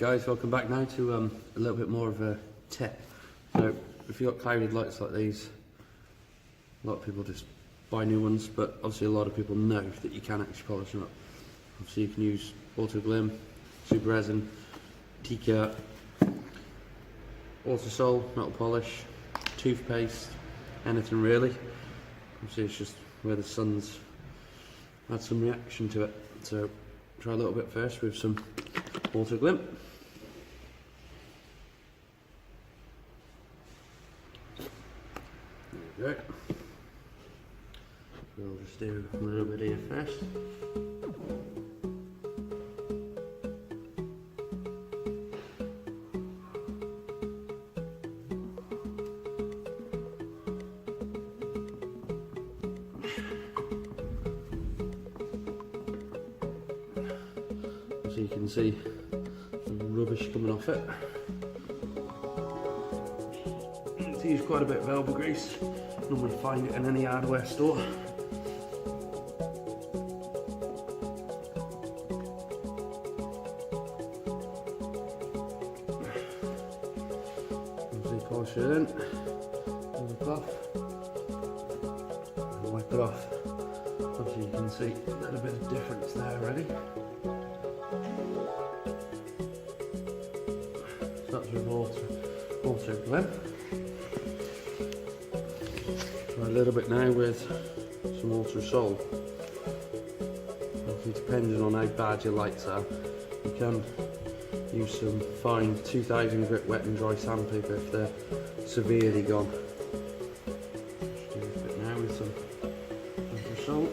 Guys, welcome back now to a little bit more of a tip. So if you've got clouded lights like these, a lot of people just buy new ones, but obviously a lot of people know that you can actually polish them up. Obviously you can use Autoglim, Super Resin, Tikka, Autosol, metal polish, toothpaste, anything really. Obviously it's just where the sun's had some reaction to it. So try a little bit first with some Autoglim. There we go. We'll just do a little bit here first. So you can see the rubbish coming off it. It's used quite a bit of elbow grease. Normally find it in any hardware store. Obviously polish it in, wipe off, and wipe it off. Obviously you can see a little bit of difference there already. So that's with Autoglim. Try a little bit now with some Autosol. Obviously depending on how bad your lights are, you can use some fine 2000 grit wet and dry sandpaper if they're severely gone. Just do a bit now with some Autosol.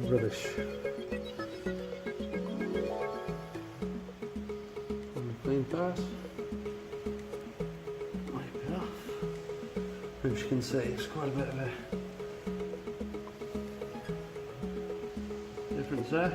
Rubbish on the clean pass. Wipe it off. As you can see, it's quite a bit of a difference there.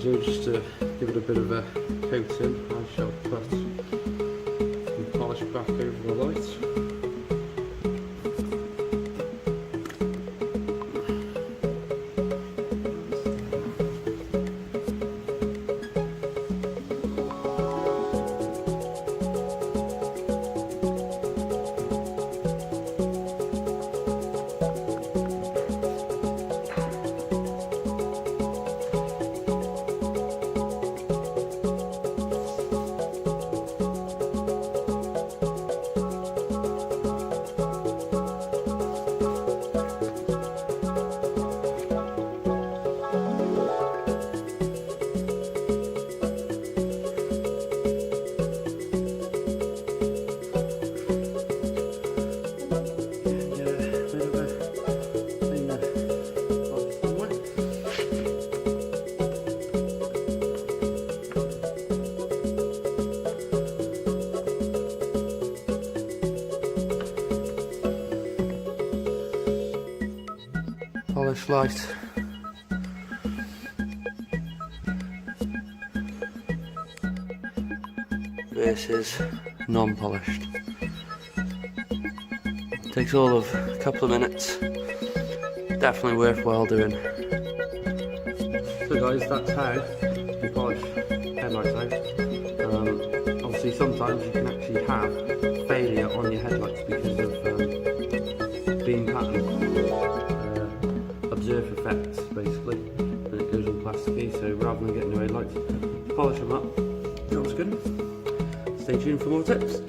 Just to give it a bit of a coating, I shall put some polish back over the light. Polish light. Versus non-polished. Takes all of a couple of minutes. Definitely worthwhile doing. So guys, that's how you polish headlights out. Obviously sometimes you can actually have failure on your headlights because of beam pattern. Observe effects basically, and it goes all plasticky, so rather than getting new headlights, polish them up. Job's good. Stay tuned for more tips.